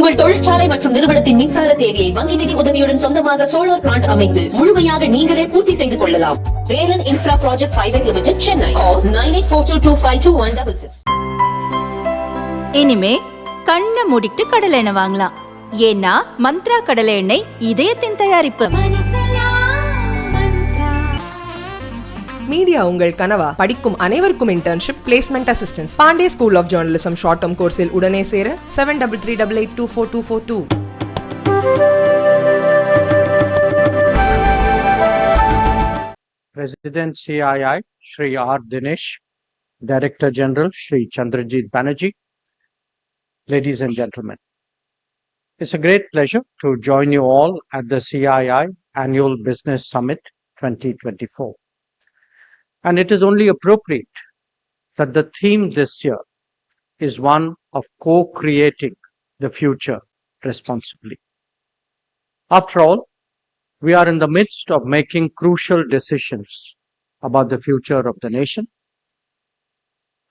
உங்கள் தொழிற்சாலை மற்றும் நிறுவனத்தின் மின்சார தேவையை வங்கி நிதி உதவியுடன் சொந்தமாக சோலார் பிளான்ட் அமைத்து முழுமையாக நீங்களே பூர்த்தி செய்து கொள்ளலாம். Velan infra project private limited, Chennai. 9842252166. இனிமே கண்ணை மூடிட்டு கடலை எண்ணெய் வாங்கலாம். ஏன்னா மந்த்ரா கடலை எண்ணெய் இதயத்தின் தயாரிப்பு. மீடியா உங்கள் கனவா? படிக்கும் அனைவருக்கும் internship, placement assistance. Pandey school of journalism short term கோர்ஸில் உடனே சேர 7338824242. President CII, Shri R. Dinesh, Director General, Shri Chandrajit Banerjee, ladies and gentlemen. It's a great pleasure to join you all at the CII Annual Business Summit 2024. And it is only appropriate that the theme this year is one of co-creating the future responsibly. After all, we are in the midst of making crucial decisions about the future of the nation.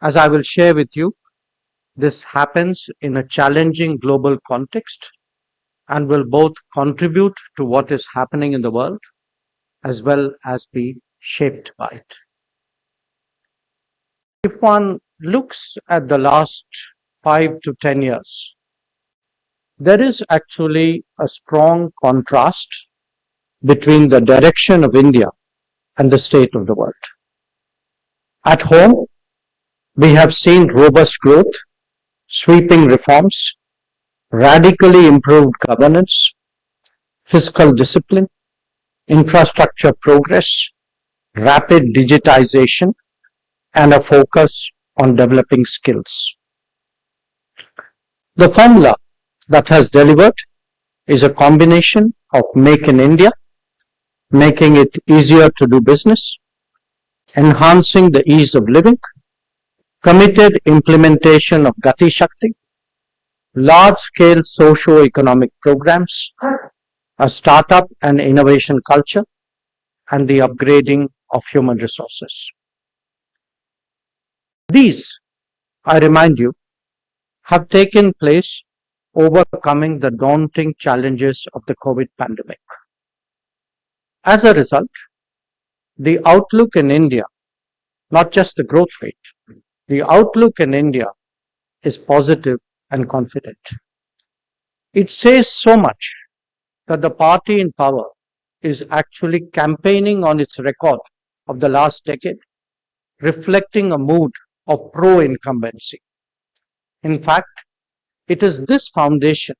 As I will share with you, this happens in a challenging global context and will both contribute to what is happening in the world as well as be shaped by it. If one looks at the last 5 to 10 years, there is actually a strong contrast between the direction of India and the state of the world. At home, we have seen robust growth, sweeping reforms, radically improved governance, fiscal discipline, infrastructure progress, rapid digitization, and a focus on developing skills. The formula that has delivered is a combination of Make in India, making it easier to do business, enhancing the ease of living, committed implementation of Gati Shakti, large-scale socio-economic programs, a startup and innovation culture, and the upgrading of human resources. These, I remind you, have taken place overcoming the daunting challenges of the COVID pandemic. As a result, the outlook in India, not just the growth rate, the outlook in India is positive and confident. It says so much that the party in power is actually campaigning on its record of the last decade, reflecting a mood of pro-incumbency. In fact, it is this foundation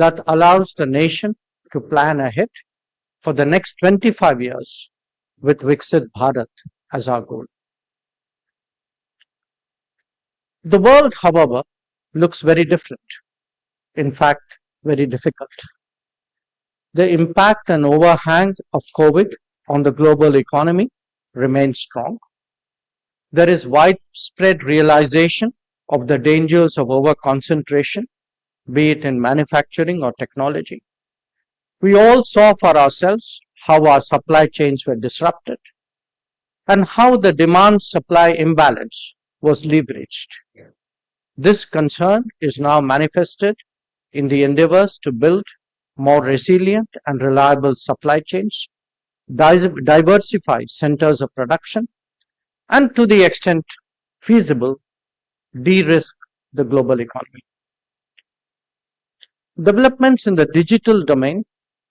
that allows the nation to plan ahead for the next 25 years with Viksit Bharat as our goal. The world, however, looks very different. In fact, very difficult. The impact and overhang of COVID on the global economy remains strong. There is widespread realization of the dangers of overconcentration, be it in manufacturing or technology. We all saw for ourselves how our supply chains were disrupted and how the demand-supply imbalance was leveraged. This concern is now manifested in the endeavors to build more resilient and reliable supply chains, diversify centers of production, and to the extent feasible, de-risk the global economy. Developments in the digital domain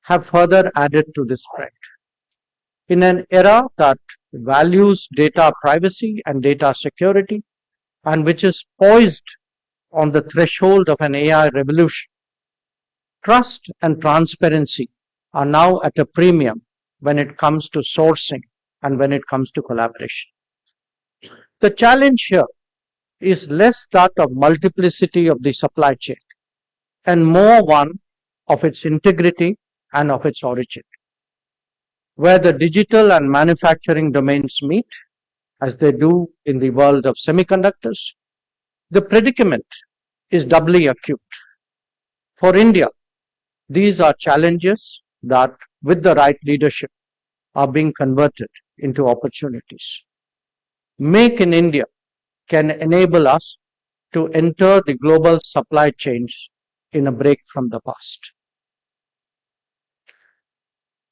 have further added to this trend. In an era that values data privacy and data security, and which is poised on the threshold of an AI revolution, trust and transparency are now at a premium when it comes to sourcing and when it comes to collaboration. The challenge here is less that of multiplicity of the supply chain and more one of its integrity and of its origin. Where the digital and manufacturing domains meet, as they do in the world of semiconductors, the predicament is doubly acute. For India, these are challenges that, with the right leadership, are being converted into opportunities. Make in India can enable us to enter the global supply chains in a break from the past.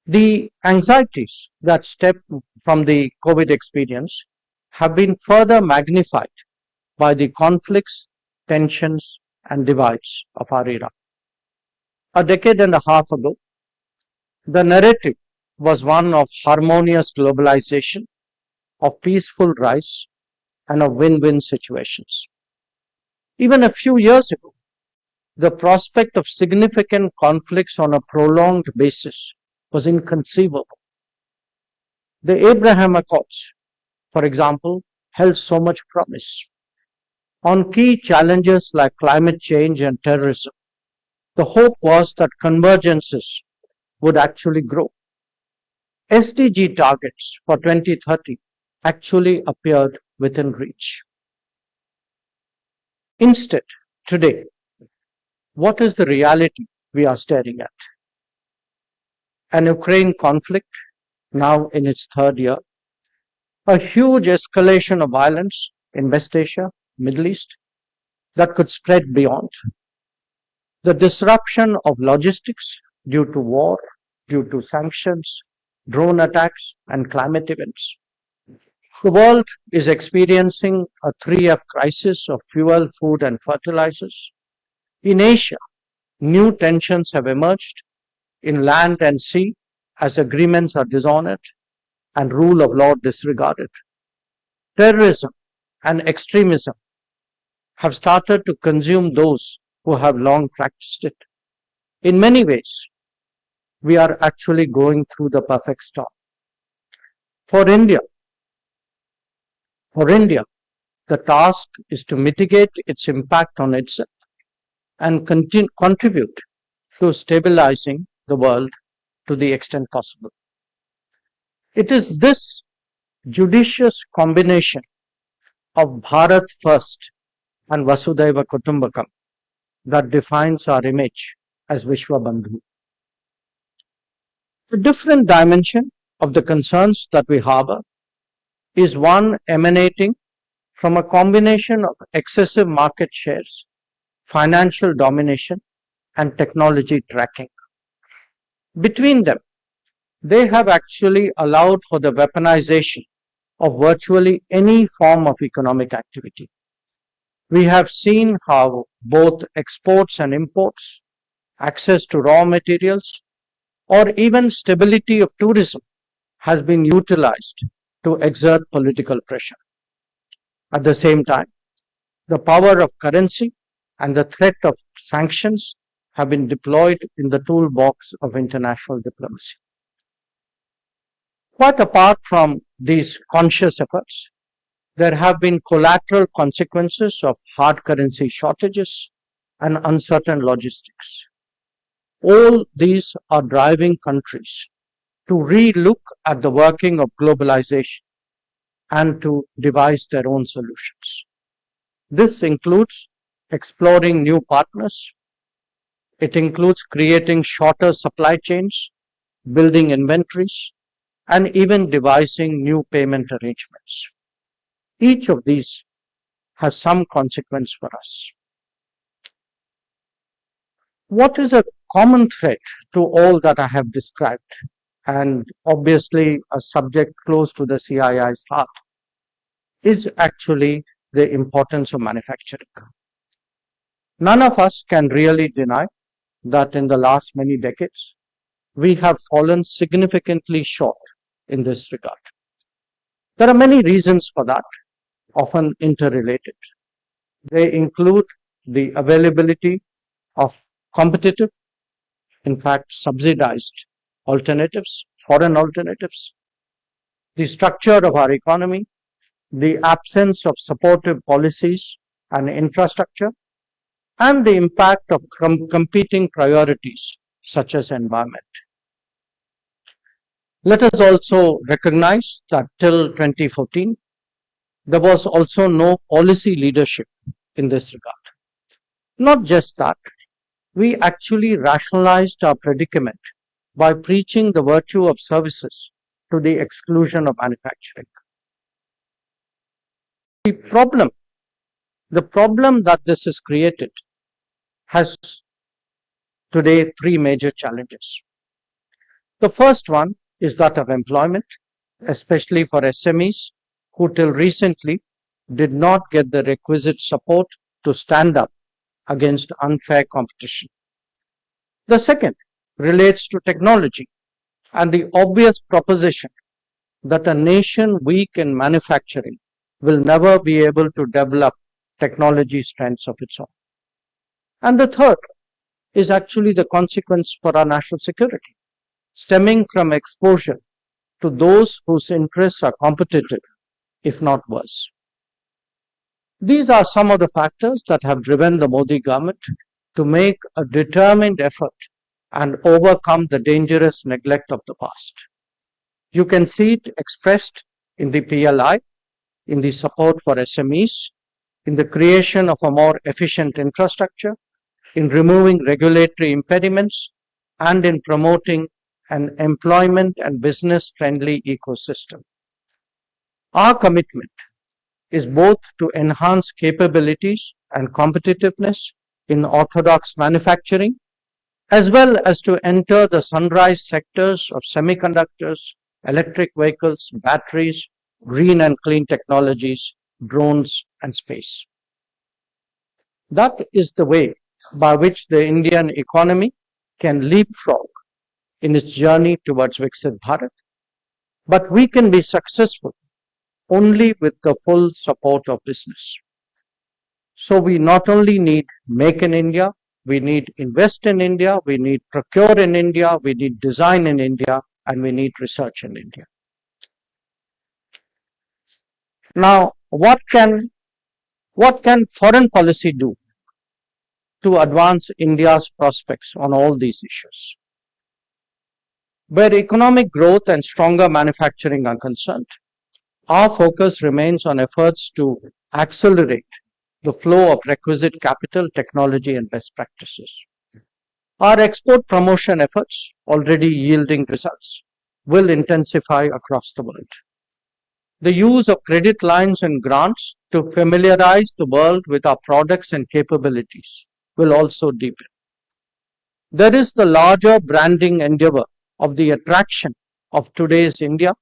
The anxieties that stem from the COVID experience have been further magnified by the conflicts, tensions, and divides of our era. A decade and a half ago, the narrative was one of harmonious globalization, of peaceful rise, and of win-win situations. Even a few years ago, the prospect of significant conflicts on a prolonged basis was inconceivable. The Abraham Accords, for example, held so much promise. On key challenges like climate change and terrorism, the hope was that convergences would actually grow. SDG targets for 2030 actually appeared within reach. Instead, today, what is the reality we are staring at? An Ukraine conflict, now in its third year, a huge escalation of violence in West Asia, Middle East, that could spread beyond, the disruption of logistics due to war, due to sanctions, drone attacks, and climate events. The world is experiencing a 3F crisis of fuel, food, and fertilizers. In Asia, new tensions have emerged in land and sea as agreements are dishonored and rule of law disregarded. Terrorism and extremism have started to consume those who have long practiced it. In many ways, we are actually going through the perfect storm. For India, the task is to mitigate its impact on itself and contribute to stabilizing the world to the extent possible. It is this judicious combination of Bharat First and Vasudhaiva Kutumbakam that defines our image as Vishwabandhu. A different dimension of the concerns that we harbor is one emanating from a combination of excessive market shares, financial domination, and technology tracking. Between them, they have actually allowed for the weaponization of virtually any form of economic activity. We have seen how both exports and imports, access to raw materials, or even stability of tourism has been utilized to exert political pressure. At the same time, the power of currency and the threat of sanctions have been deployed in the toolbox of international diplomacy. Quite apart from these conscious efforts, there have been collateral consequences of hard currency shortages and uncertain logistics. All these are driving countries to re-look at the working of globalization and to devise their own solutions. This includes exploring new partners. It includes creating shorter supply chains, building inventories, and even devising new payment arrangements. Each of these has some consequence for us. What is a common thread to all that I have described, and obviously a subject close to the CII's heart, is actually the importance of manufacturing. None of us can really deny that in the last many decades, we have fallen significantly short in this regard. There are many reasons for that, often interrelated. They include the availability of competitive, in fact subsidized alternatives, foreign alternatives, the structure of our economy, the absence of supportive policies and infrastructure, and the impact of competing priorities such as environment. Let us also recognize that till 2014, there was also no policy leadership in this regard. Not just that, we actually rationalized our predicament by preaching the virtue of services to the exclusion of manufacturing. The problem that this has created has today three major challenges. The first one is that of employment, especially for SMEs who till recently did not get the requisite support to stand up against unfair competition. The second relates to technology and the obvious proposition that a nation weak in manufacturing will never be able to develop technology strengths of its own. And the third is actually the consequence for our national security, stemming from exposure to those whose interests are competitive, if not worse. These are some of the factors that have driven the Modi government to make a determined effort and overcome the dangerous neglect of the past. You can see it expressed in the PLI, in the support for SMEs, in the creation of a more efficient infrastructure, in removing regulatory impediments, and in promoting an employment and business-friendly ecosystem. Our commitment is both to enhance capabilities and competitiveness in orthodox manufacturing, as well as to enter the sunrise sectors of semiconductors, electric vehicles, batteries, green and clean technologies, drones, and space. That is the way by which the Indian economy can leapfrog in its journey towards Viksit Bharat. But we can be successful only with the full support of business. So we not only need Make in India, we need Invest in India, we need Procure in India, we need Design in India, and we need Research in India. Now, what can foreign policy do to advance India's prospects on all these issues? Where economic growth and stronger manufacturing are concerned, our focus remains on efforts to accelerate the flow of requisite capital, technology, and best practices. Our export promotion efforts, already yielding results, will intensify across the world. The use of credit lines and grants to familiarize the world with our products and capabilities will also deepen. There is the larger branding endeavor of the attraction of today's India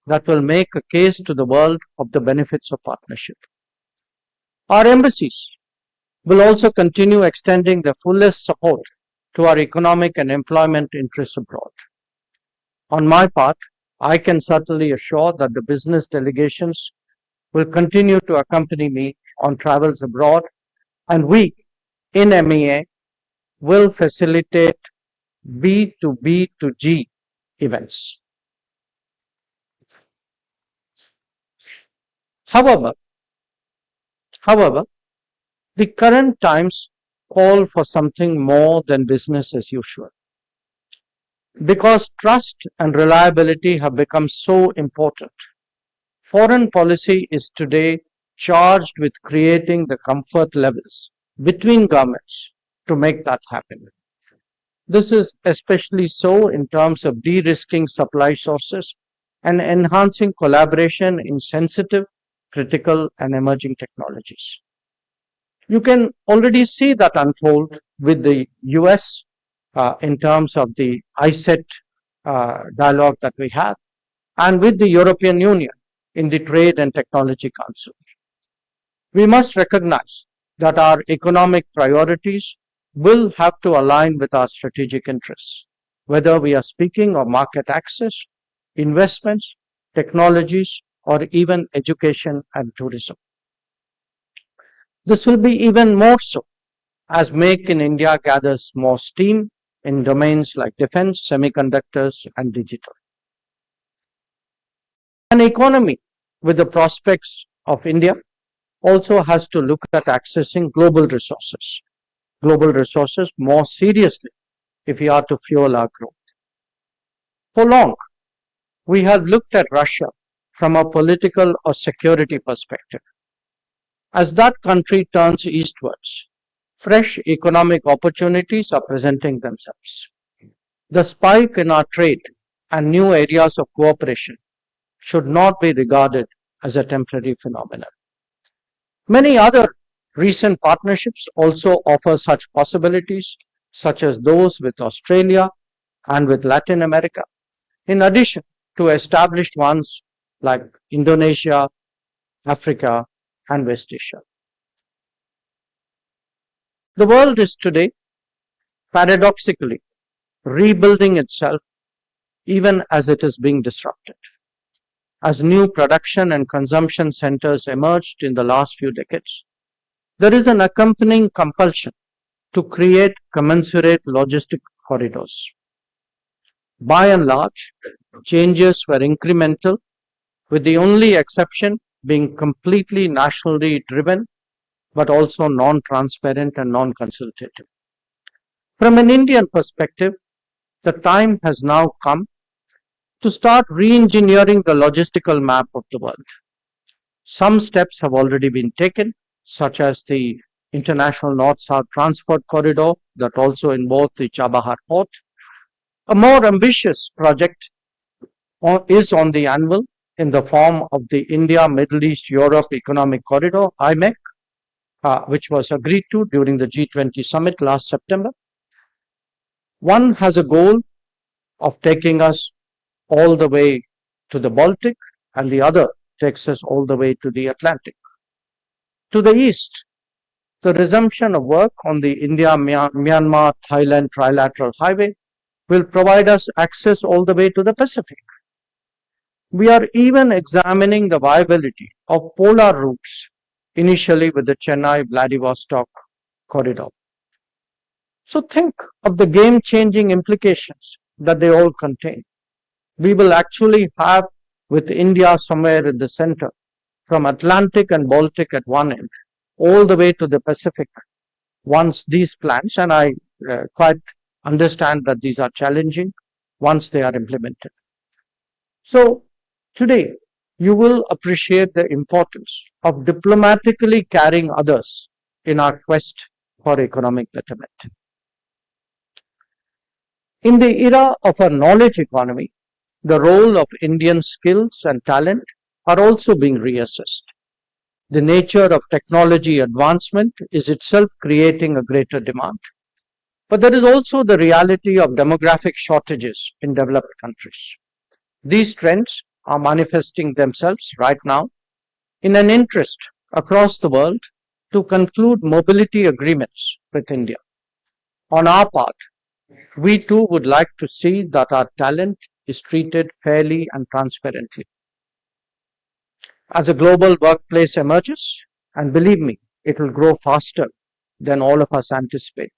that will make a case to the world of the benefits of partnership. Our embassies will also continue extending the fullest support to our economic and employment interests abroad. On my part, I can certainly assure that the business delegations will continue to accompany me on travels abroad, and we in MEA will facilitate B2B2G events. However, the current times call for something more than business as usual. Because trust and reliability have become so important, foreign policy is today charged with creating the comfort levels between governments to make that happen. This is especially so in terms of de-risking supply sources and enhancing collaboration in sensitive, critical, and emerging technologies. You can already see that unfold with the US in terms of the ISET dialogue that we have, and with the European Union in the Trade and Technology Council. We must recognize that our economic priorities will have to align with our strategic interests, whether we are speaking of market access, investments, technologies, or even education and tourism. This will be even more so as Make in India gathers more steam in domains like defense, semiconductors, and digital. An economy with the prospects of India also has to look at accessing global resources more seriously if we are to fuel our growth. For long, we have looked at Russia from a political or security perspective. As that country turns eastwards, fresh economic opportunities are presenting themselves. The spike in our trade and new areas of cooperation should not be regarded as a temporary phenomenon. Many other recent partnerships also offer such possibilities such as those with Australia and with Latin America, in addition to established ones like Indonesia, Africa, and West Asia. The world is today, paradoxically, rebuilding itself even as it is being disrupted. As new production and consumption centers emerged in the last few decades, there is an accompanying compulsion to create commensurate logistic corridors. By and large, changes were incremental, with the only exception being completely nationally driven, but also non-transparent and non-consultative. From an Indian perspective, the time has now come to start re-engineering the logistical map of the world. Some steps have already been taken, such as the International North-South Transport Corridor that also involves the Chabahar Port. A more ambitious project is on the anvil in the form of the India-Middle East-Europe Economic Corridor, IMEC, which was agreed to during the G20 summit last September. One has a goal of taking us all the way to the Baltic, and the other takes us all the way to the Atlantic. To the east, the resumption of work on the India-Myanmar-Thailand trilateral highway will provide us access all the way to the Pacific. We are even examining the viability of polar routes, initially with the Chennai-Vladivostok corridor. So think of the game-changing implications that they all contain. We will actually have, with India somewhere in the center, from Atlantic and Baltic at one end, all the way to the Pacific, once these plans, and I quite understand that these are challenging once they are implemented. So today, you will appreciate the importance of diplomatically carrying others in our quest for economic betterment. In the era of a knowledge economy, the role of Indian skills and talent are also being reassessed. The nature of technology advancement is itself creating a greater demand. But there is also the reality of demographic shortages in developed countries. These trends are manifesting themselves right now in an interest across the world to conclude mobility agreements with India. On our part, we too would like to see that our talent is treated fairly and transparently. As a global workplace emerges, and believe me, it will grow faster than all of us anticipate.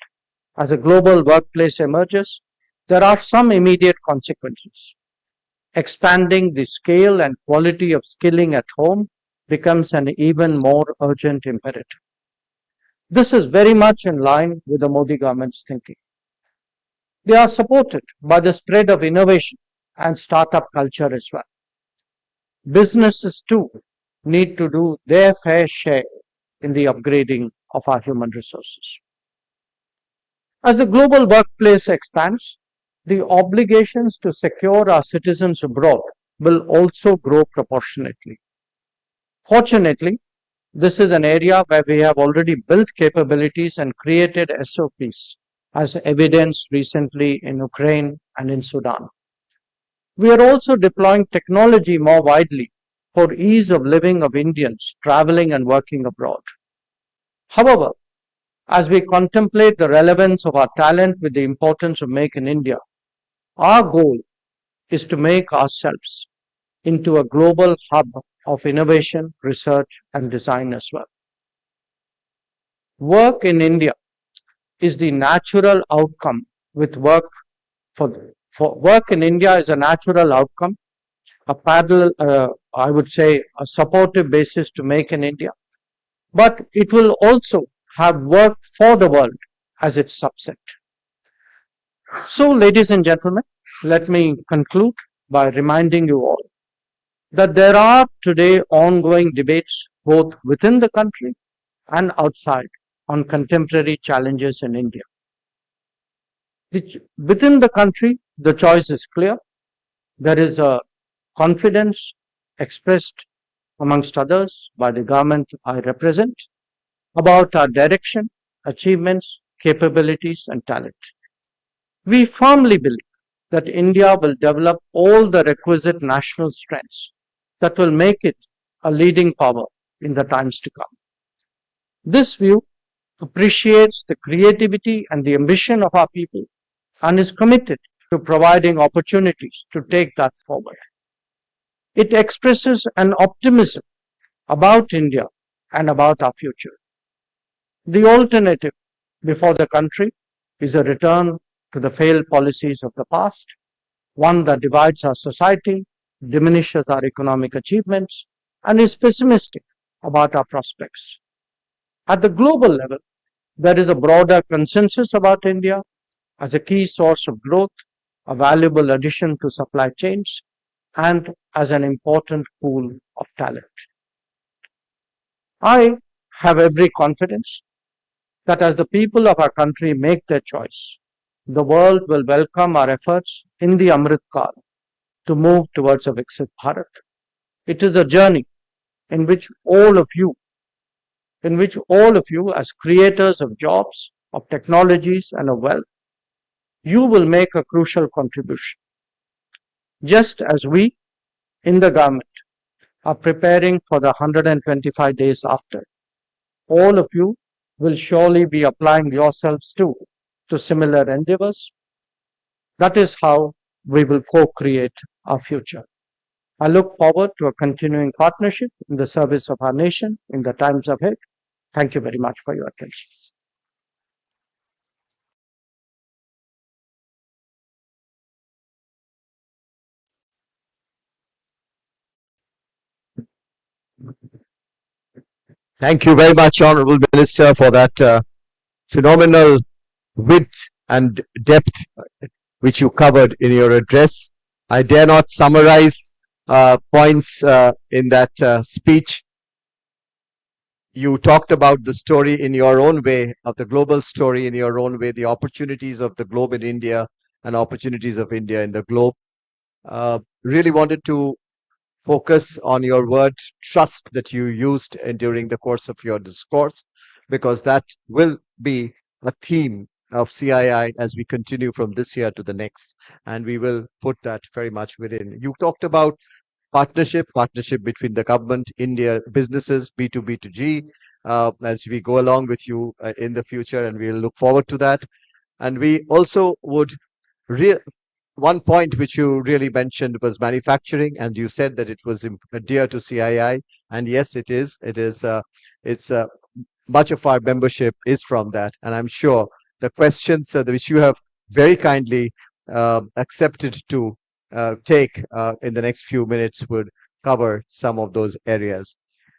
As a global workplace emerges, there are some immediate consequences. Expanding the scale and quality of skilling at home becomes an even more urgent imperative. This is very much in line with the Modi government's thinking. They are supported by the spread of innovation and startup culture as well. Businesses too need to do their fair share in the upgrading of our human resources. As the global workplace expands, the obligations to secure our citizens abroad will also grow proportionately. Fortunately, this is an area where we have already built capabilities and created SOPs, as evidenced recently in Ukraine and in Sudan. We are also deploying technology more widely for ease of living of Indians traveling and working abroad. However, as we contemplate the relevance of our talent with the importance of Make in India, our goal is to make ourselves into a global hub of innovation, research, and design as well. Work in India is the natural outcome with work for work in India is a natural outcome, a parallel, I would say, a supportive basis to Make in India, but it will also have work for the world as its subset. So, ladies and gentlemen, let me conclude by reminding you all that there are today ongoing debates both within the country and outside on contemporary challenges in India. Within the country, the choice is clear. There is a confidence expressed amongst others by the government I represent about our direction, achievements, capabilities, and talent. We firmly believe that India will develop all the requisite national strengths that will make it a leading power in the times to come. This view appreciates the creativity and the ambition of our people and is committed to providing opportunities to take that forward. It expresses an optimism about India and about our future. The alternative before the country is a return to the failed policies of the past, one that divides our society, diminishes our economic achievements, and is pessimistic about our prospects. At the global level, there is a broader consensus about India as a key source of growth, a valuable addition to supply chains, and as an important pool of talent. I have every confidence that as the people of our country make their choice, the world will welcome our efforts in the Amrit Kal to move towards a Viksit Bharat. It is a journey in which all of you as creators of jobs, of technologies and of wealth, you will make a crucial contribution. Just as we in the government are preparing for the 125 days after, all of you will surely be applying yourselves too to similar endeavors. That is how we will co-create our future. I look forward to a continuing partnership in the service of our nation in the times ahead. Thank you very much for your attention. Thank you very much, Honorable Minister, for that phenomenal width and depth which you covered in your address. I dare not summarize points in that speech. You talked about the story in your own way, of the global story in your own way, the opportunities of the globe in India and opportunities of India in the globe. Really wanted to focus on your word trust that you used during the course of your discourse, because that will be a theme of CII as we continue from this year to the next, and we will put that very much within. You talked about partnership between the government, India, businesses, B2B2G, as we go along with you in the future, and we'll look forward to that. And we also would one point which you really mentioned was manufacturing, and you said that it was dear to CII, and yes, it is. It's much of our membership is from that, and I'm sure the questions which you have very kindly accepted to take in the next few minutes would cover some of those areas.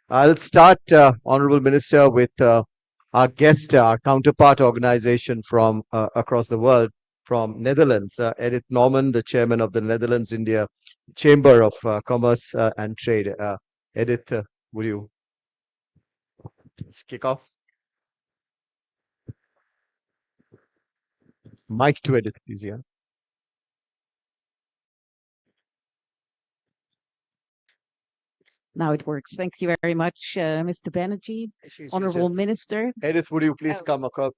I'll start, Honorable Minister, with our guest, our counterpart organization from across the world, from Netherlands, Edith Norman, the chairman of the Netherlands India Chamber of Commerce and Trade. Edith, would you please kick off? Mic to Edith, please. Yeah. Now it works. Thank you very much, Mr. Banerjee, Honorable Minister. Edith, would you please come across?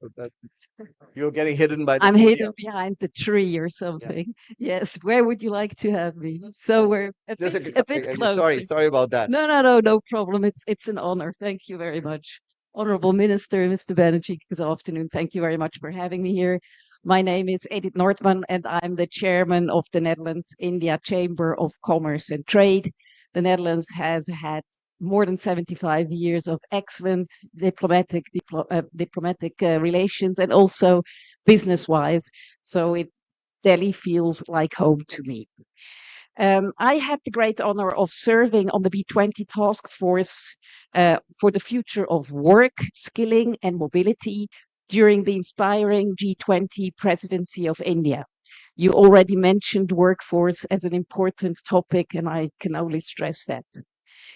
You're getting hidden by the I'm podium. hidden behind the tree or something. Yes. Where would you like to have me? So we're a bit closer. Sorry about that. No problem. It's an honor. Thank you very much. Honorable Minister, Mr. Banerjee, good afternoon. Thank you very much for having me here. My name is Edith Nordman, and I'm the chairman of the Netherlands India Chamber of Commerce and Trade. The Netherlands has had more than 75 years of excellent diplomatic relations, and also business-wise. So Delhi feels like home to me. I had the great honor of serving on the B20 task force for the future of work, skilling and mobility during the inspiring G20 presidency of India. You already mentioned workforce as an important topic, and I can only stress that.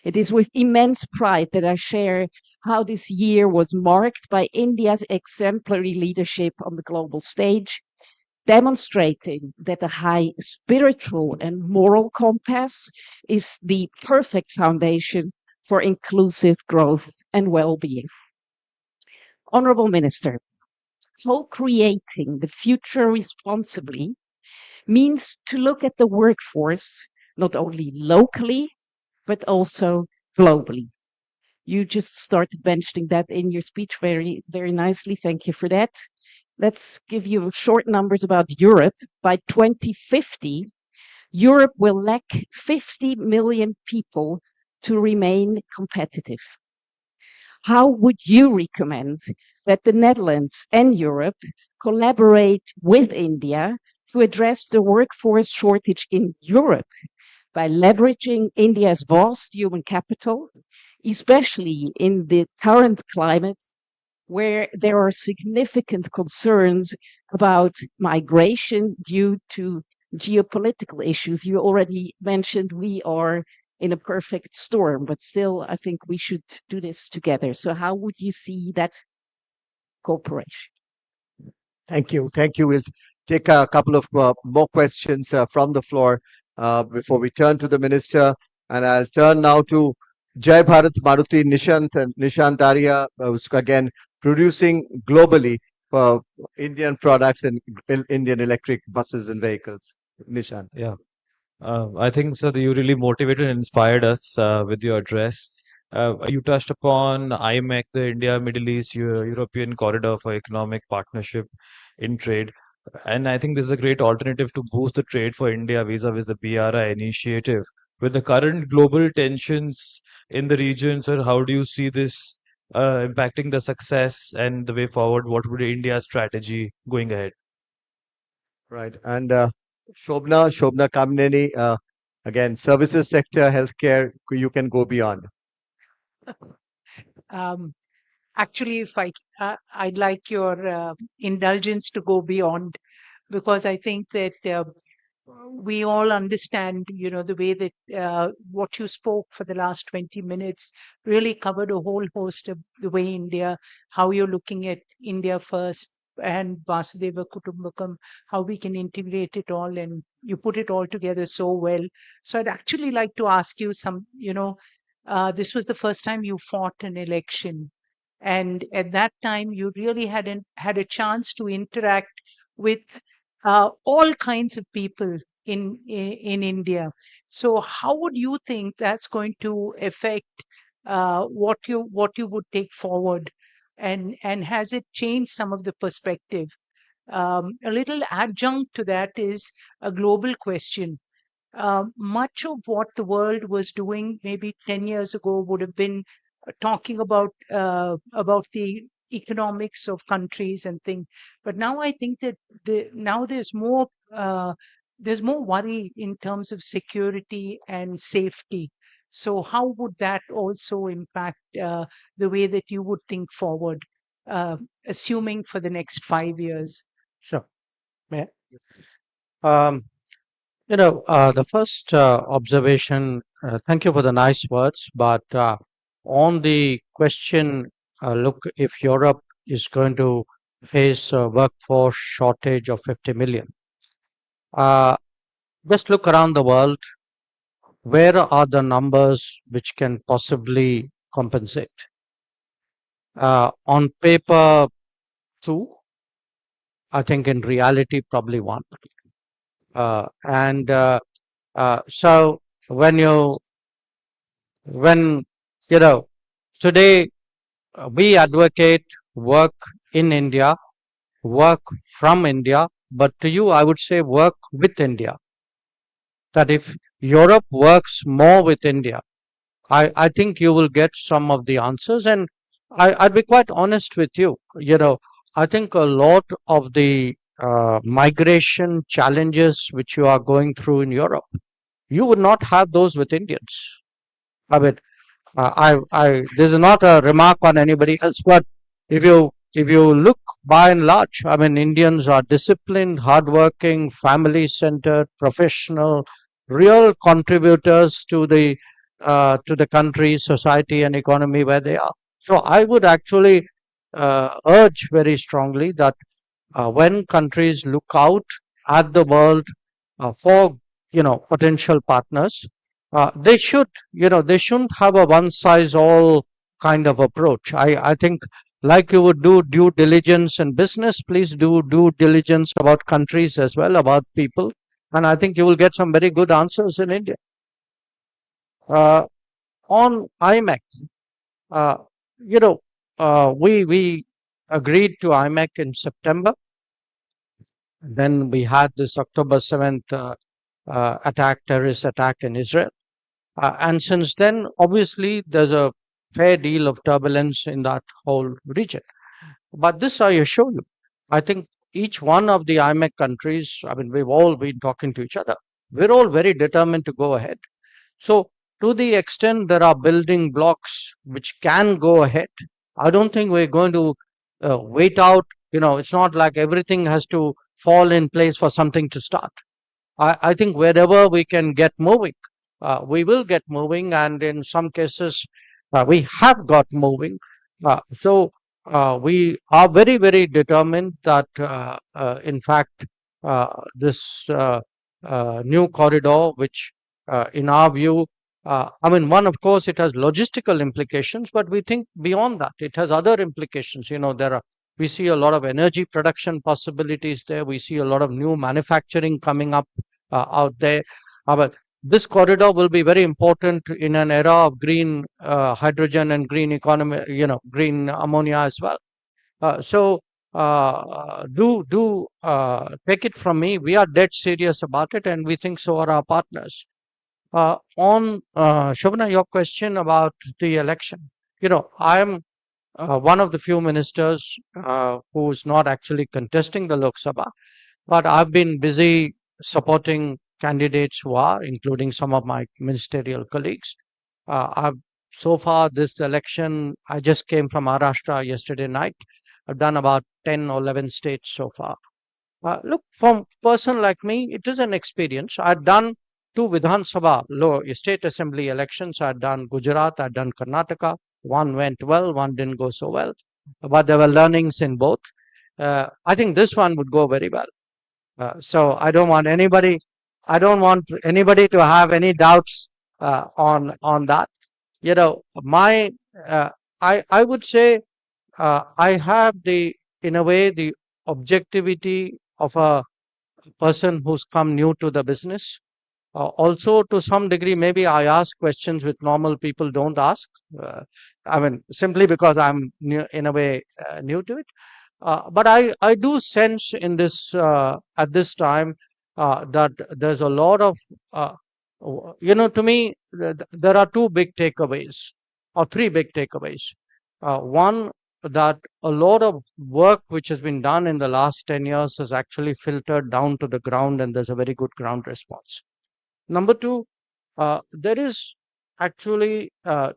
It is with immense pride that I share how this year was marked by India's exemplary leadership on the global stage, demonstrating that a high spiritual and moral compass is the perfect foundation for inclusive growth and well-being. Honorable Minister, co-creating the future responsibly means to look at the workforce not only locally, but also globally. You just started mentioning that in your speech very, very nicely. Thank you for that. Let's give you short numbers about Europe. By 2050, Europe will lack 50 million people to remain competitive. How would you recommend that the Netherlands and Europe collaborate with India to address the workforce shortage in Europe by leveraging India's vast human capital, especially in the current climate where there are significant concerns about migration due to geopolitical issues? You already mentioned we are in a perfect storm, but still, I think we should do this together. So how would you see that cooperation? Thank you. Thank you. We'll take a couple of more questions from the floor before we turn to the minister. And I'll turn now to Jai Bharat Maruti Nishant Arya, who's again producing globally for Indian products and Indian electric buses and vehicles. Nishant. Yeah. I think, sir, that you really motivated and inspired us with your address. You touched upon IMEC, the India, Middle East, European Corridor for Economic Partnership in Trade. And I think this is a great alternative to boost the trade for India vis-a-vis the BRI initiative. With the current global tensions in the region, sir, how do you see this impacting the success and the way forward? What would be India's strategy going ahead? Right. And Shobna Kamneni, again, services sector, healthcare, you can go beyond. Actually, if I'd like your indulgence to go beyond, because I think that we all understand, the way that what you spoke for the last 20 minutes really covered a whole host of the way India, how you're looking at India first and Vasudeva Kutumbakam, how we can integrate it all, and you put it all together so well. So I'd actually like to ask you some, this was the first time you fought an election. And at that time, you really had a chance to interact with all kinds of people in India. So how would you think that's going to affect what you would take forward? And has it changed some of the perspective? A little adjunct to that is a global question. Much of what the world was doing maybe 10 years ago would have been talking about the economics of countries and things, but now I think that now there's more worry in terms of security and safety. So how would that also impact the way that you would think forward, assuming for the next 5 years? Sure. May I? Yes, please. The first observation, thank you for the nice words, but on the question, look, if Europe is going to face a workforce shortage of 50 million, just look around the world. Where are the numbers which can possibly compensate? On paper, 2. I think in reality, probably 1. So today we advocate work in India, work from India, but to you, I would say work with India. That if Europe works more with India, I think you will get some of the answers. And I'd be quite honest with you. I think a lot of the migration challenges which you are going through in Europe, you would not have those with Indians. I mean, this is not a remark on anybody else, but if you look by and large, I mean, Indians are disciplined, hardworking, family-centered, professional, real contributors to the country, society, and economy where they are. So I would actually urge very strongly that when countries look out at the world for potential partners, they shouldn't have a one size all kind of approach. I think like you would do due diligence in business, please do due diligence about countries as well, about people. And I think you will get some very good answers in India. On IMEC, uh, we agreed to IMEC in September. Then we had this October 7th terrorist attack in Israel. And since then, obviously, there's a fair deal of turbulence in that whole region. But this I assure you, I think each one of the IMEC countries, I mean, we've all been talking to each other. We're all very determined to go ahead. So, to the extent there are building blocks which can go ahead, I don't think we're going to wait out. It's not like everything has to fall in place for something to start. I think wherever we can get moving, we will get moving, and in some cases, we have got moving. So we are very, very determined that, in fact, this new corridor, which, in our view, one, of course, it has logistical implications, but we think beyond that, it has other implications. We see a lot of energy production possibilities there. We see a lot of new manufacturing coming up out there. But this corridor will be very important in an era of green hydrogen and green economy, green ammonia as well. So do take it from me. We are dead serious about it, and we think so are our partners. On Shobana, your question about the election, I am one of the few ministers who is not actually contesting the Lok Sabha, but I've been busy supporting candidates who are, including some of my ministerial colleagues. So far, this election, I just came from Maharashtra yesterday night. I've done about 10 or 11 states so far. Look, from a person like me, it is an experience. I've done 2 Vidhan Sabha, state assembly elections. I've done Gujarat, I've done Karnataka. One went well, one didn't go so well, but there were learnings in both. I think this one would go very well. So I don't want anybody to have any doubts on that. I would say I have in a way, the objectivity of a person who's come new to the business. Also, to some degree, maybe I ask questions which normal people don't ask. Simply because I'm new, in a way, new to it. But I do sense in this at this time that there's a lot of to me there are 2 big takeaways or 3 big takeaways. One, that a lot of work which has been done in the last 10 years has actually filtered down to the ground, and there's a very good ground response. Number 2, there is actually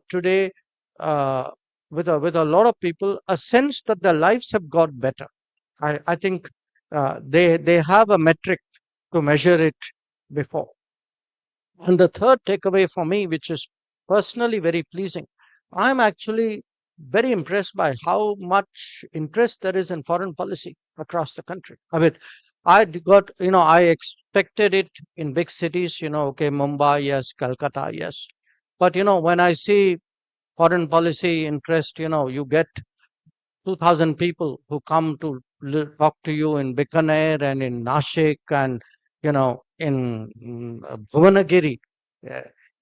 today, with a lot of people, a sense that their lives have got better. I think they have a metric to measure it before. And the third takeaway for me, which is personally very pleasing, I'm actually very impressed by how much interest there is in foreign policy across the country. I expected it in big cities, okay, Mumbai, yes, Calcutta, yes. But, when I see foreign policy interest, you get 2,000 people who come to talk to you in Bikaner and in Nashik and, in Bhuvanagiri,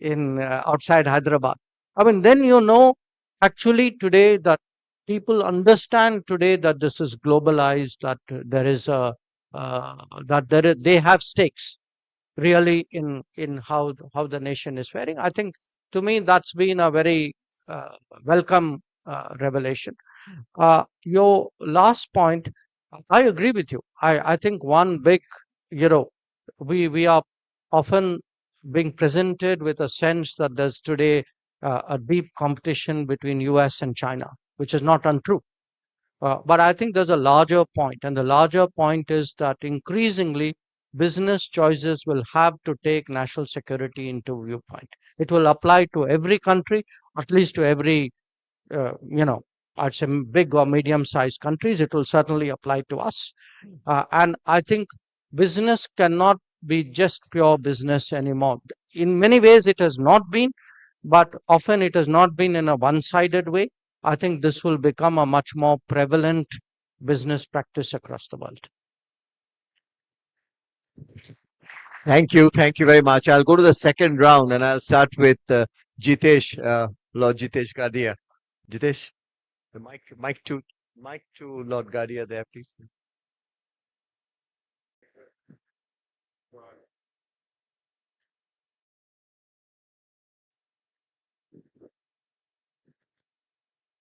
in outside Hyderabad. Then actually today that people understand today that this is globalized, that there is they have stakes really in how the nation is faring. I think to me that's been a very welcome revelation. Your last point, I agree with you. I think one big, we are often being presented with a sense that there's today a deep competition between US and China, which is not untrue. But I think there's a larger point, and the larger point is that increasingly business choices will have to take national security into viewpoint. It will apply to every country, at least to every, I'd say big or medium-sized countries. It will certainly apply to us. And I think business cannot be just pure business anymore. In many ways, it has not been, but often it has not been in a one-sided way. I think this will become a much more prevalent business practice across the world. Thank you. Thank you very much. I'll go to the second round and I'll start with Jitesh, Lord Jitesh Gadia. Jitesh, the mic to Lord Gadia there, please.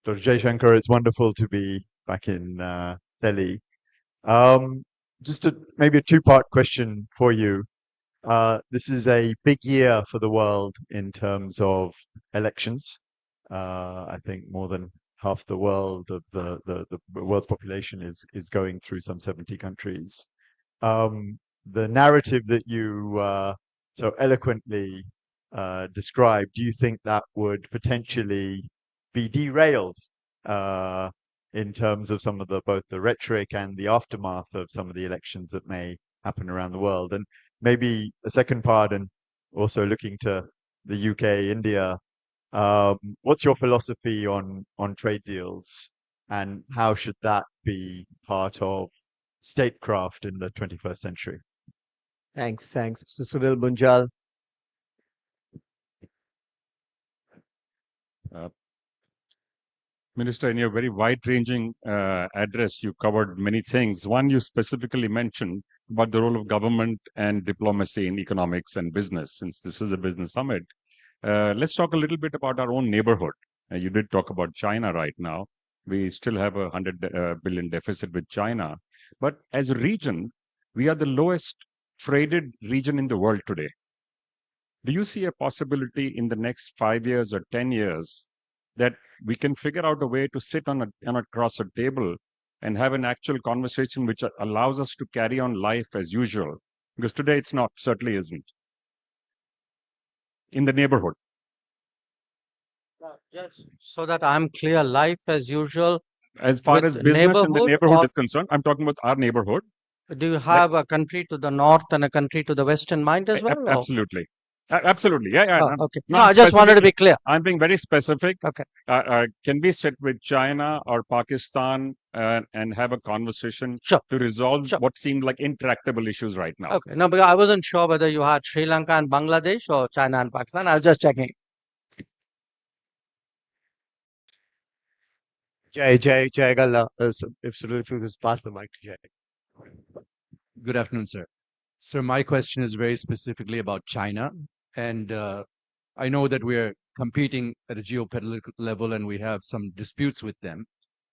Dr. Jaishankar, it's wonderful to be back in Delhi. Just maybe a two-part question for you. This is a big year for the world in terms of elections. I think more than half the world of the world's population is going through some 70 countries. The narrative that you so eloquently described, do you think that would potentially be derailed in terms of some of both the rhetoric and the aftermath of some of the elections that may happen around the world? And maybe the second part, and also looking to the UK, India, what's your philosophy on trade deals, and how should that be part of statecraft in the 21st century? Thanks. Mr. Sunil Bunjal. Minister, in your very wide-ranging address, you covered many things. One, you specifically mentioned about the role of government and diplomacy in economics and business, since this is a business summit. Let's talk a little bit about our own neighborhood. You did talk about China right now. We still have a 100 billion deficit with China. But as a region, we are the lowest traded region in the world today. Do you see a possibility in the next 5 years or 10 years that we can figure out a way to sit across a table and have an actual conversation which allows us to carry on life as usual? Because today it's not, certainly isn't. In the neighborhood. Just so that I'm clear, life as usual. As far as business in the neighborhood is concerned, I'm talking about our neighborhood. Do you have a country to the north and a country to the west in mind as well? Absolutely. Absolutely. Yeah. Oh, okay. No, I just wanted to be clear. I'm being very specific. Okay. Can we sit with China or Pakistan and have a conversation Sure. to resolve Sure. what seemed like intractable issues right now? Okay. No, because I wasn't sure whether you had Sri Lanka and Bangladesh or China and Pakistan. I was just checking. Jai Galla. If you could pass the mic to Jai. Good afternoon, sir. Sir, my question is very specifically about China. And I know that we're competing at a geopolitical level and we have some disputes with them.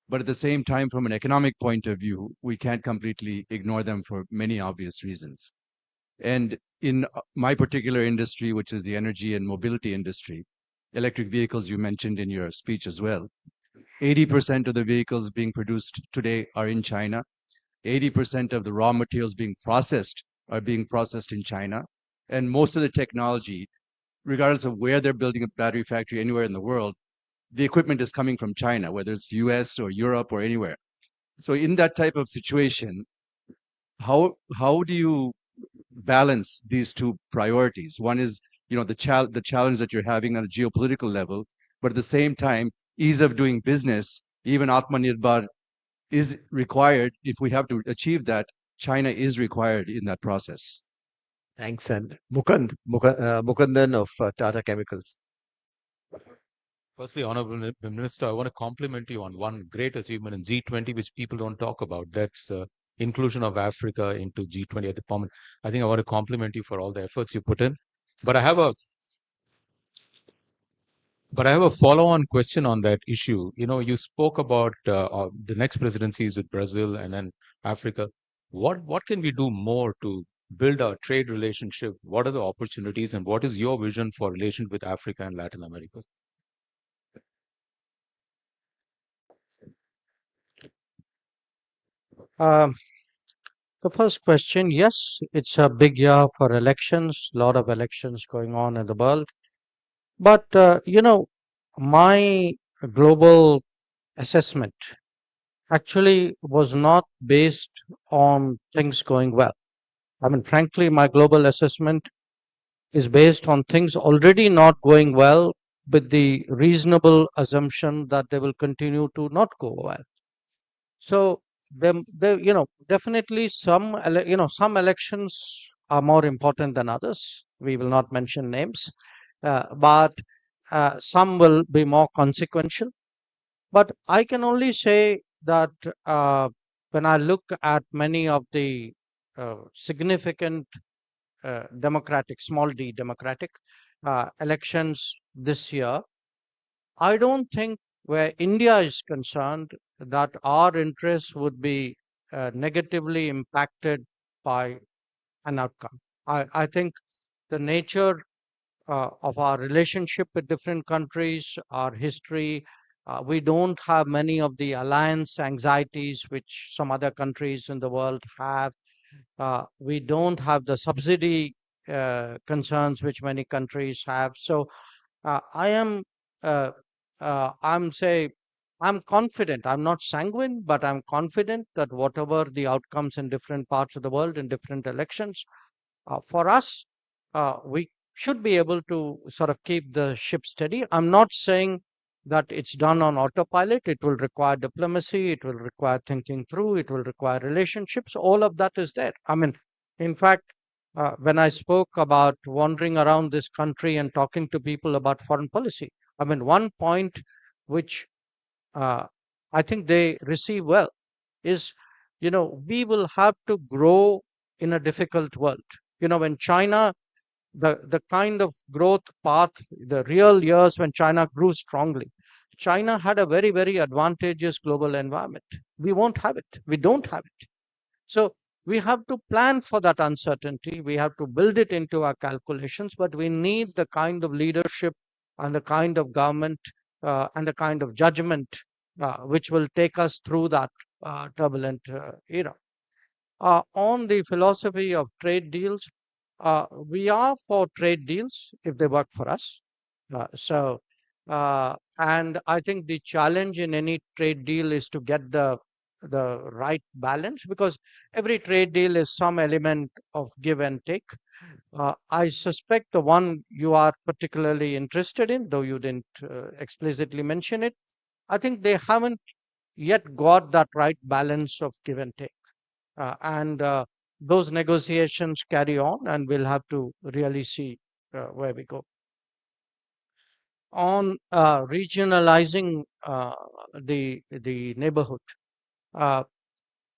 But at the same time, from an economic point of view, we can't completely ignore them for many obvious reasons. And in my particular industry, which is the energy and mobility industry, electric vehicles you mentioned in your speech as well, 80% of the vehicles being produced today are in China. 80% of the raw materials being processed are being processed in China. And most of the technology, regardless of where they're building a battery factory anywhere in the world, the equipment is coming from China, whether it's US or Europe or anywhere. So in that type of situation, how do you balance these two priorities? One is, the challenge that you're having on a geopolitical level, but at the same time, ease of doing business, even Atmanirbhar is required. If we have to achieve that, China is required in that process. Thanks. And Mukundan of Tata Chemicals. Firstly, Honorable Minister, I want to compliment you on one great achievement in G20, which people don't talk about. That's inclusion of Africa into G20 at the moment. I think I want to compliment you for all the efforts you put in. But I have a follow-on question on that issue. You spoke about the next presidencies with Brazil and then Africa. What can we do more to build our trade relationship? What are the opportunities, and what is your vision for relations with Africa and Latin America? The first question, yes, it's a big year for elections, a lot of elections going on in the world. But, my global assessment actually was not based on things going well. I mean, frankly, my global assessment is based on things already not going well with the reasonable assumption that they will continue to not go well. So definitely some elections are more important than others. We will not mention names, but some will be more consequential. But I can only say that when I look at many of the significant small d democratic elections this year, I don't think where India is concerned that our interests would be negatively impacted by an outcome. I think the nature of our relationship with different countries, our history, we don't have many of the alliance anxieties which some other countries in the world have. We don't have the subsidy concerns which many countries have. So I am, uh, I'm confident. I'm not sanguine, but I'm confident that whatever the outcomes in different parts of the world in different elections, for us, we should be able to sort of keep the ship steady. I'm not saying that it's done on autopilot. It will require diplomacy. It will require thinking through. It will require relationships. All of that is there. I mean, in fact, when I spoke about wandering around this country and talking to people about foreign policy, I mean, one point which uh, I think they receive well is, we will have to grow in a difficult world. When China, the kind of growth path, the real years when China grew strongly, China had a very, very advantageous global environment. We won't have it. We don't have it. So we have to plan for that uncertainty. We have to build it into our calculations, but we need the kind of leadership and the kind of government and the kind of judgment which will take us through that turbulent era. On the philosophy of trade deals, we are for trade deals if they work for us. And I think the challenge in any trade deal is to get the right balance, because every trade deal is some element of give and take. I suspect the one you are particularly interested in, though you didn't explicitly mention it, I think they haven't yet got that right balance of give and take. And those negotiations carry on, and we'll have to really see where we go. On regionalizing the neighborhood, uh,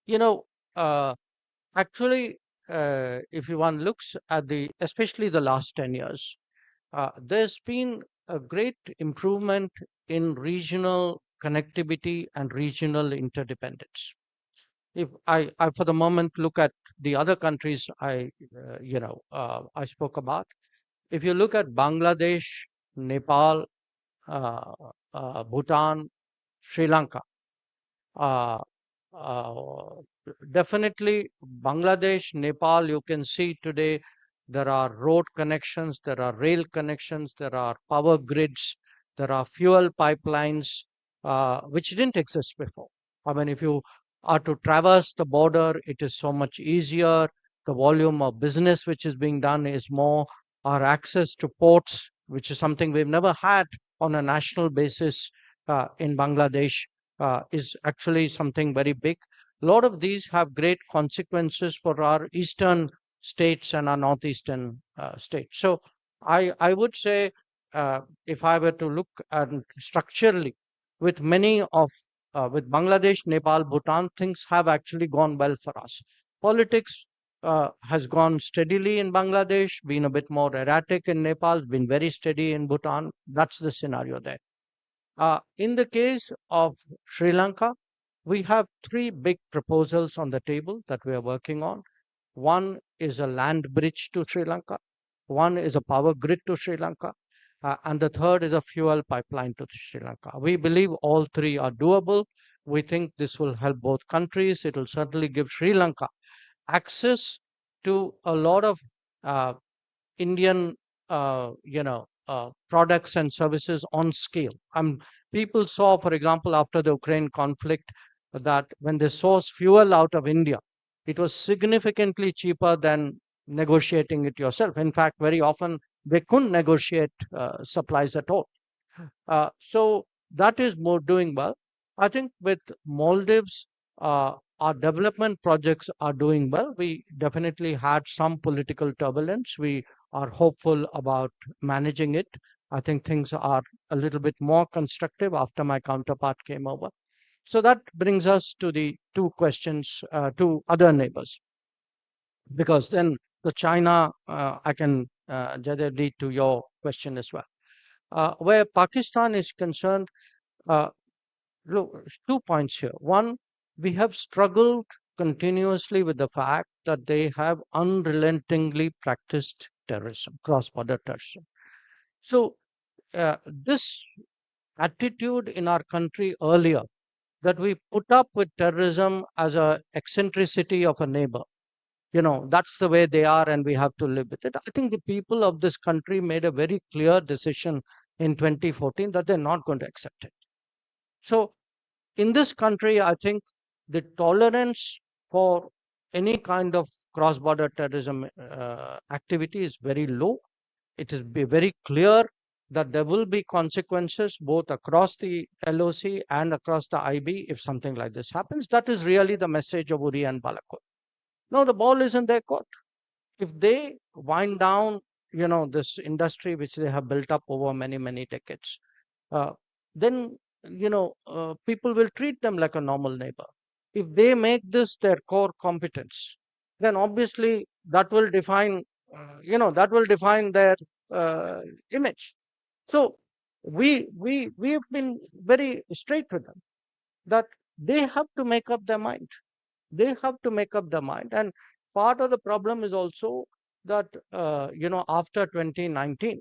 you know, uh, actually, if one looks at especially the last 10 years, there's been a great improvement in regional connectivity and regional interdependence. If I for the moment look at the other countries I spoke about, if you look at Bangladesh, Nepal, uh, Bhutan, Sri Lanka, uh, uh, definitely Bangladesh, Nepal, you can see today there are road connections, there are rail connections, there are power grids, there are fuel pipelines, which didn't exist before. I mean, if you are to traverse the border, it is so much easier. The volume of business which is being done is more. Our access to ports, which is something we've never had on a national basis in Bangladesh, is actually something very big. A lot of these have great consequences for our eastern states and our northeastern states. So I would say, if I were to look at structurally, with with Bangladesh, Nepal, Bhutan, things have actually gone well for us. Politics has gone steadily in Bangladesh, been a bit more erratic in Nepal, been very steady in Bhutan. That's the scenario there. In the case of Sri Lanka, we have three big proposals on the table that we are working on. One is a land bridge to Sri Lanka, one is a power grid to Sri Lanka, and the third is a fuel pipeline to Sri Lanka. We believe all three are doable. We think this will help both countries. It will certainly give Sri Lanka access to a lot of uh, Indian, products and services on scale. People saw, for example, after the Ukraine conflict, that when they source fuel out of India, it was significantly cheaper than negotiating it yourself. In fact, very often they couldn't negotiate supplies at all. So that is more doing well. I think with Maldives, our development projects are doing well. We definitely had some political turbulence. We are hopeful about managing it. I think things are a little bit more constructive after my counterpart came over. So that brings us to the two questions, to other neighbors, because then the China, I can Jaidev, lead to your question as well. Where Pakistan is concerned, look, 2 points here. One, we have struggled continuously with the fact that they have unrelentingly practiced terrorism, cross-border terrorism. So this attitude in our country earlier, that we put up with terrorism as a eccentricity of a neighbor, that's the way they are and we have to live with it. I think the people of this country made a very clear decision in 2014 that they're not going to accept it. So in this country, I think the tolerance for any kind of cross-border terrorism activity is very low. It is very clear that there will be consequences both across the LOC and across the IB if something like this happens. That is really the message of Uri and Balakot. Now the ball is in their court. If they wind down, this industry which they have built up over many, many decades, then people will treat them like a normal neighbor. If they make this their core competence, then obviously that will define, their image. So we have been very straight with them that they have to make up their mind. They have to make up their mind, and part of the problem is also that after 2019.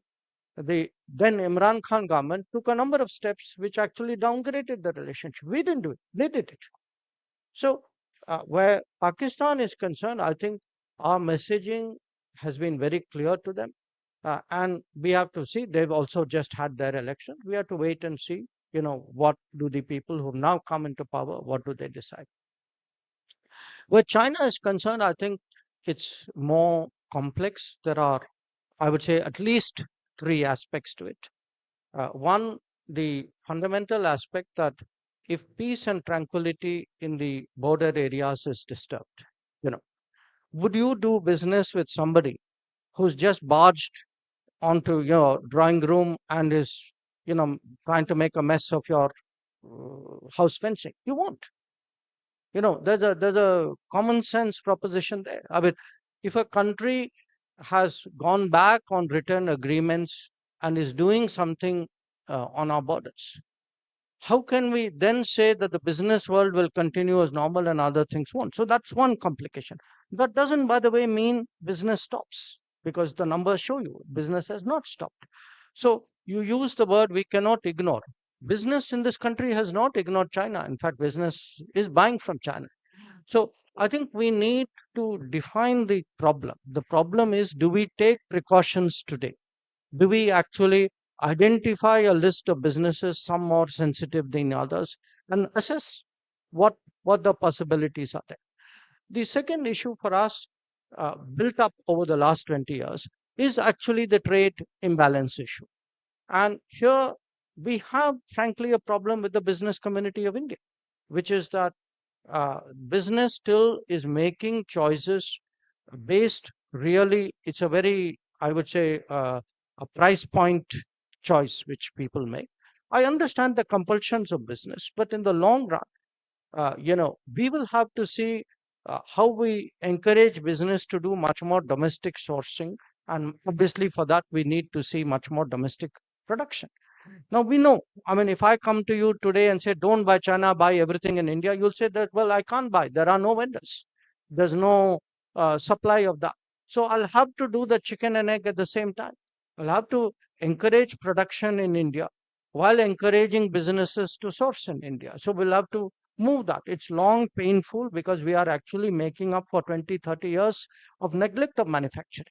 The then Imran Khan government took a number of steps which actually downgraded the relationship. We didn't do it, they did it. So, where Pakistan is concerned, I think our messaging has been very clear to them. And we have to see, they've also just had their election. We have to wait and see, what do the people who have now come into power, what do they decide? Where China is concerned, I think it's more complex. There are, I would say, at least three aspects to it. One, the fundamental aspect that if peace and tranquility in the border areas is disturbed, would you do business with somebody who's just barged onto your drawing room and is, trying to make a mess of your house fencing? You won't. There's a common sense proposition there. I mean, if a country has gone back on written agreements and is doing something on our borders, how can we then say that the business world will continue as normal and other things won't? So that's one complication. That doesn't, by the way, mean business stops, because the numbers show you business has not stopped. So you use the word we cannot ignore. Business in this country has not ignored China. In fact, business is buying from China. So I think we need to define the problem. The problem is, do we take precautions today? Do we actually identify a list of businesses, some more sensitive than others, and assess what the possibilities are there? The second issue for us, built up over the last 20 years, is actually the trade imbalance issue. And here we have, frankly, a problem with the business community of India, which is that business still is making choices based, really, it's a very, I would say, a price point choice which people make. I understand the compulsions of business, but in the long run, we will have to see how we encourage business to do much more domestic sourcing. And obviously, for that, we need to see much more domestic production. Now, we know, I mean, if I come to you today and say, don't buy China, buy everything in India, you'll say that, well, I can't buy. There are no vendors. There's no supply of that. So I'll have to do the chicken and egg at the same time. I'll have to encourage production in India while encouraging businesses to source in India. So we'll have to move that. It's long, painful, because we are actually making up for 20, 30 years of neglect of manufacturing.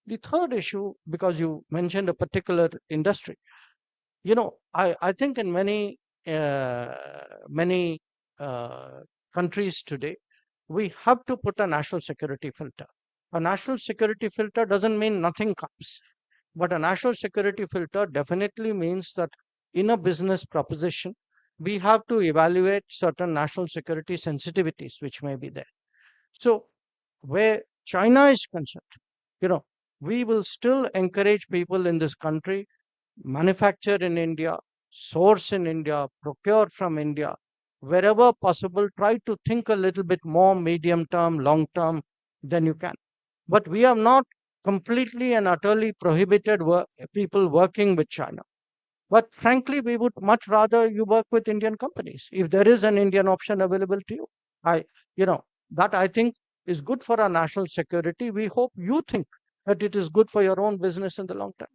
The third issue, because you mentioned a particular industry, I think in many countries today, we have to put a national security filter. A national security filter doesn't mean nothing comes, but a national security filter definitely means that in a business proposition, we have to evaluate certain national security sensitivities which may be there. So where China is concerned, we will still encourage people in this country, manufacture in India, source in India, procure from India, wherever possible, try to think a little bit more medium term, long term than you can. But we have not completely and utterly prohibited people working with China. But frankly, we would much rather you work with Indian companies if there is an Indian option available to you. That I think is good for our national security. We hope you think that it is good for your own business in the long term.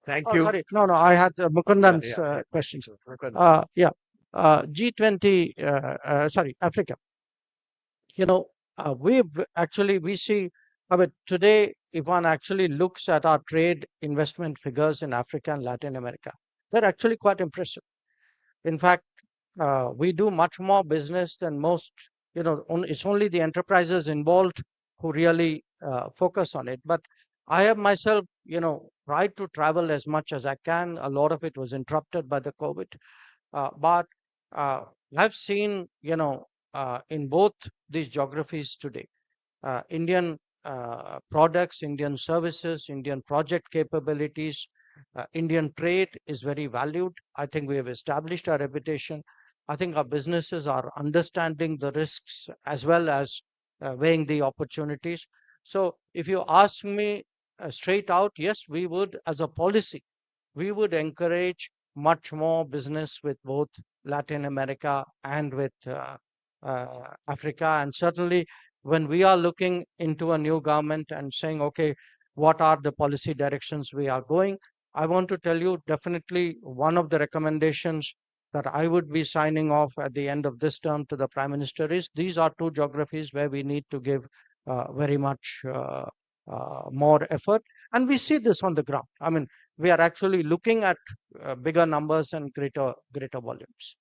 Thank you. Sorry, no, I had Mukundan's Yeah. question. So, Mukund. G20, sorry, Africa. We see, today, if one actually looks at our trade investment figures in Africa and Latin America, they're actually quite impressive. In fact, we do much more business than most, it's only the enterprises involved who really focus on it. But I have myself, tried to travel as much as I can. A lot of it was interrupted by the COVID. But I've seen, in both these geographies today, Indian products, Indian services, Indian project capabilities, Indian trade is very valued. I think we have established our reputation. I think our businesses are understanding the risks as well as weighing the opportunities. So if you ask me straight out, yes, we would, as a policy, we would encourage much more business with both Latin America and with Africa. And certainly when we are looking into a new government and saying, okay, what are the policy directions we are going? I want to tell you definitely one of the recommendations that I would be signing off at the end of this term to the Prime Minister is these are two geographies where we need to give very much more effort. And we see this on the ground. I mean, we are actually looking at bigger numbers and greater volumes.